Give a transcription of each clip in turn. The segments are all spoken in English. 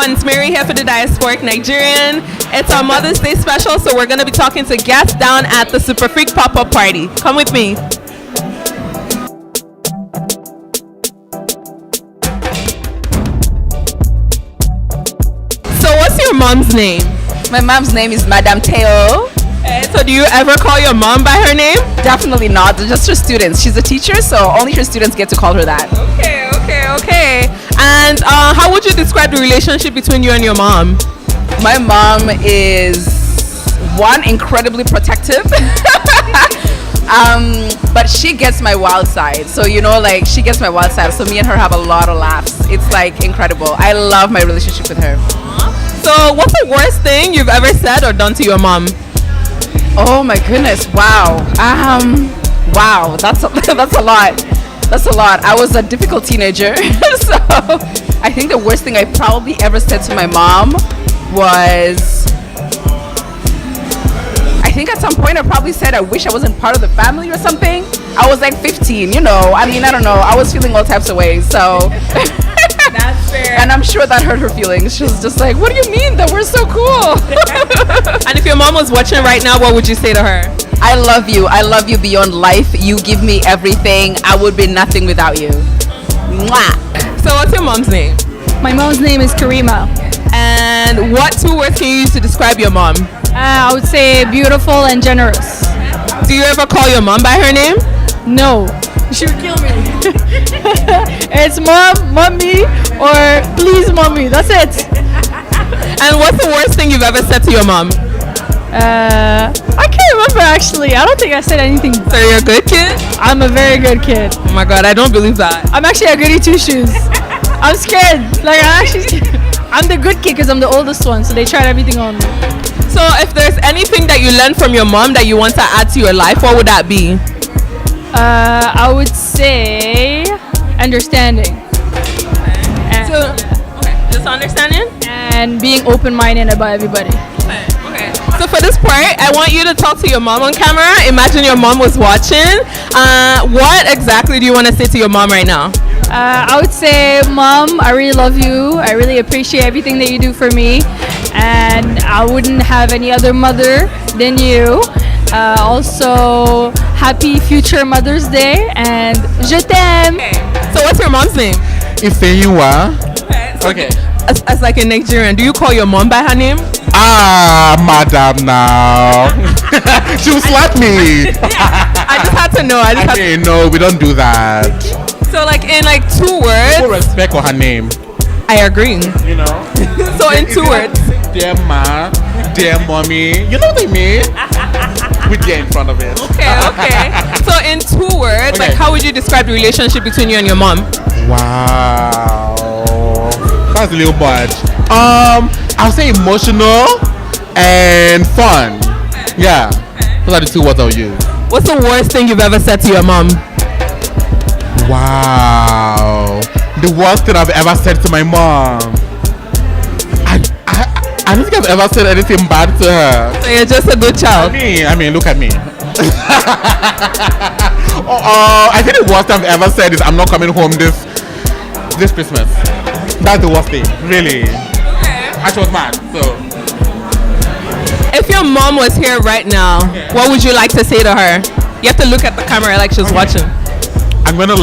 everyone, it's Mary here for the Diasporic Nigerian. It's our Mother's Day special, so we're going to be talking to guests down at the Super Freak Pop Up Party. Come with me. So what's your mom's name? My mom's name is Madame Teo. So do you ever call your mom by her name? Definitely not, just her students. She's a teacher, so only her students get to call her that. Okay. And how would you describe the relationship between you and your mom? My mom is, one, incredibly protective. But she gets my wild side. So, she gets my wild side. So me and her have a lot of laughs. It's incredible. I love my relationship with her. So what's the worst thing you've ever said or done to your mom? Oh my goodness! Wow. Wow. That's a lot. That's a lot. I was a difficult teenager, so I think the worst thing I probably ever said to my mom was, I think at some point I probably said I wish I wasn't part of the family or something. I was 15, I don't know. I was feeling all types of ways, so. That's fair. And I'm sure that hurt her feelings. She was just like, what do you mean that we're so cool? And if your mom was watching right now, what would you say to her? I love you. I love you beyond life. You give me everything. I would be nothing without you. Mwah. So what's your mom's name? My mom's name is Karima. And what 2 words can you use to describe your mom? I would say beautiful and generous. Do you ever call your mom by her name? No. She would kill me. It's mom, mommy, or please mommy. That's it. And what's the worst thing you've ever said to your mom? I can't remember actually. I don't think I said anything. So you're a good kid? I'm a very good kid. Oh my god, I don't believe that. I'm actually a goody two shoes. I'm scared. I'm the good kid because I'm the oldest one, so they tried everything on me. So if there's anything that you learned from your mom that you want to add to your life, what would that be? I would say understanding. Just understanding? And being open-minded about everybody. Okay. So for this part, I want you to talk to your mom on camera. Imagine your mom was watching. What exactly do you want to say to your mom right now? I would say, Mom, I really love you. I really appreciate everything that you do for me. And I wouldn't have any other mother than you. Also, happy future Mother's Day and je t'aime. Okay. So what's your mom's name? Ifeyinwa. Okay. As like a Nigerian, do you call your mom by her name? Madam now. She will slap me. I just had to know. No, we don't do that. So in 2 words. People respect for her name. I agree. So in 2 words. Dear ma, dear mommy. You know what I mean? With dear in front of it. Okay. So in 2 words, how would you describe the relationship between you and your mom? Wow. That's a little much. I'll say emotional and fun. Yeah. Those are the 2 words I'll use. What's the worst thing you've ever said to your mom? Wow. The worst thing I've ever said to my mom. I don't think I've ever said anything bad to her. So you're just a good child. I mean, look at me. I think the worst I've ever said is I'm not coming home this Christmas. That's the worst thing, really. Okay. She was mad, so. If your mom was here right now, what would you like to say to her? You have to look at the camera like she's watching. I'm gonna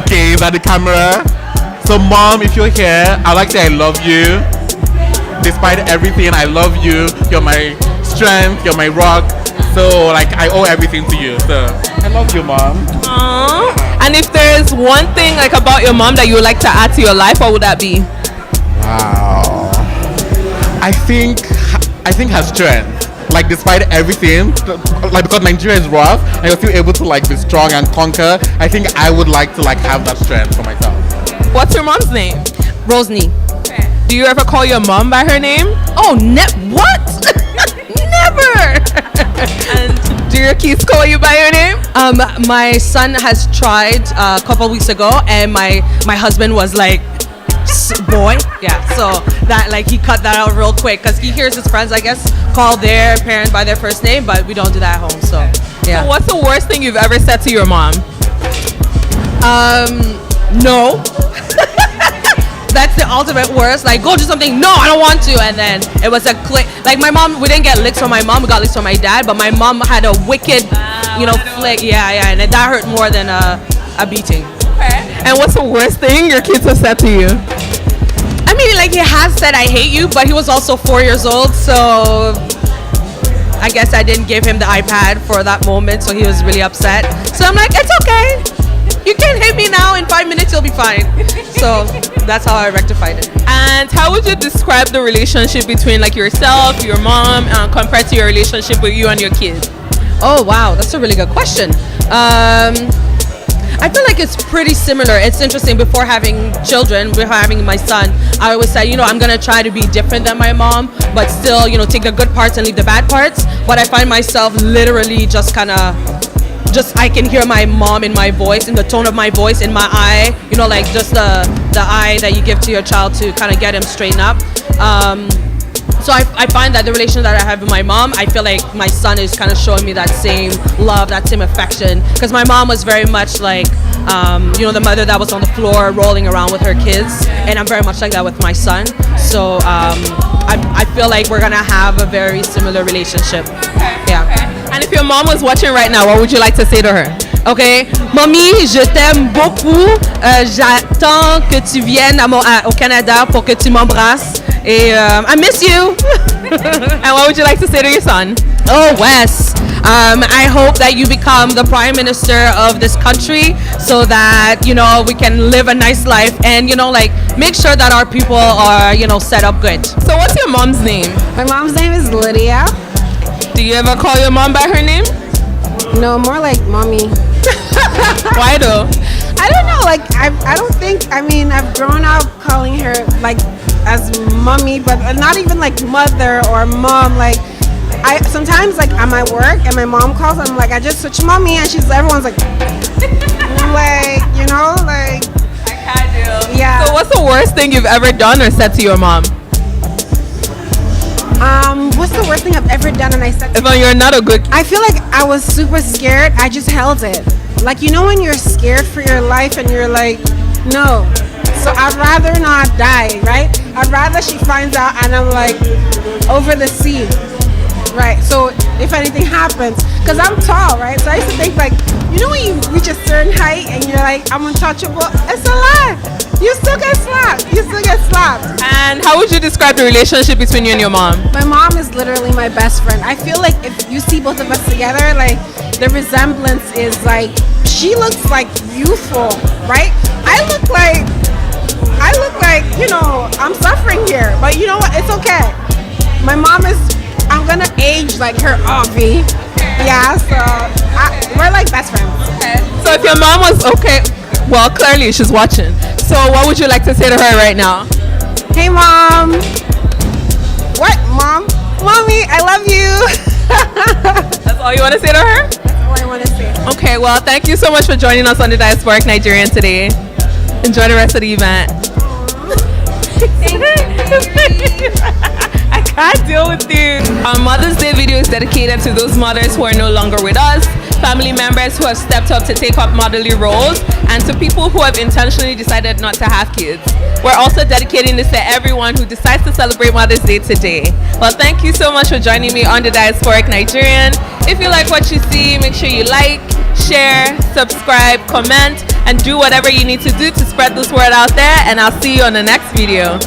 gaze at the camera. So mom, if you're here, I'd like to say I love you. Despite everything, I love you. You're my strength, you're my rock. So I owe everything to you. So I love you, mom. Aww. And if there's one thing about your mom that you would like to add to your life, what would that be? Wow. I think her strength. Despite everything, because Nigeria is rough, and you're still able to be strong and conquer. I think I would like to have that strength for myself. What's your mom's name? Rosny. Okay. Do you ever call your mom by her name? Oh, what? Never. And do your kids call you by your name? My son has tried a couple weeks ago, and my husband was like, boy, yeah. So that he cut that out real quick because he hears his friends, I guess, call their parent by their first name, but we don't do that at home. So yeah. So what's the worst thing you've ever said to your mom? No. that's the ultimate worst. Like, go do something. No, I don't want to. And then it was a click. Like, my mom, we didn't get licks from my mom. We got licks from my dad. But my mom had a wicked, flick. Yeah. And that hurt more than a beating. Okay. And what's the worst thing your kids have said to you? I mean, like, he has said, I hate you. But he was also 4 years old. So I guess I didn't give him the iPad for that moment. So he was really upset. So I'm like, it's okay. You can hit me now. In 5 minutes, you'll be fine. So that's how I rectified it. And how would you describe the relationship between like yourself, your mom, compared to your relationship with you and your kids? Oh, wow. That's a really good question. I feel like it's pretty similar. It's interesting. Before having children, before having my son, I always say, I'm going to try to be different than my mom, but still, take the good parts and leave the bad parts. But I find myself literally just I can hear my mom in my voice, in the tone of my voice, in my eye, like just the eye that you give to your child to kind of get him straightened up. So I find that the relation that I have with my mom, I feel like my son is kind of showing me that same love, that same affection. Because my mom was very much like, the mother that was on the floor rolling around with her kids. And I'm very much like that with my son. So I feel like we're going to have a very similar relationship. Yeah. Okay. And if your mom was watching right now, what would you like to say to her? OK, Mommy, je t'aime beaucoup. J'attends que tu viennes au Canada pour que tu m'embrasses. Et I miss you. And what would you like to say to your son? Oh, Wes. I hope that you become the prime minister of this country so that, we can live a nice life and, make sure that our people are, set up good. So what's your mom's name? My mom's name is Lydia. Do you ever call your mom by her name? No, more like mommy. Why though? I don't know, like I don't think, I've grown up calling her like as mommy, but not even like mother or mom. Like I sometimes like I'm at work and my mom calls, I'm like, I just switched mommy, and everyone's like like, like I can't do. Yeah. So what's the worst thing you've ever done or said to your mom? What's the worst thing I've ever done and I said If you're not a good I feel like I was super scared. I just held it. Like, when you're scared for your life and you're like, no. So I'd rather not die, right? I'd rather she finds out and I'm like over the sea, right? So if anything happens, because I'm tall, right? So I used to think like, when you reach a certain height and you're like, I'm untouchable, it's a lie. You still get slapped. And how would you describe the relationship between you and your mom? My mom is literally my best friend. I feel like if you see both of us together, like the resemblance is like, she looks like youthful, right? I look like, I'm suffering here, but you know what? It's okay. My mom is, I'm gonna age like her Avi. Yeah, so we're like best friends. Okay. So if your mom was okay, well, clearly she's watching. So what would you like to say to her right now? Hey, Mom. What, Mom? Mommy, I love you. That's all you want to say to her? That's all I want to say. Okay, well, thank you so much for joining us on the Diasporic Nigerian today. Enjoy the rest of the event. I can't deal with you. Our Mother's Day video is dedicated to those mothers who are no longer with us, family members who have stepped up to take up motherly roles, and to people who have intentionally decided not to have kids. We're also dedicating this to everyone who decides to celebrate Mother's Day today. Well, thank you so much for joining me on the Diasporic Nigerian. If you like what you see, make sure you like, share, subscribe, comment, and do whatever you need to do to spread this word out there, and I'll see you on the next video.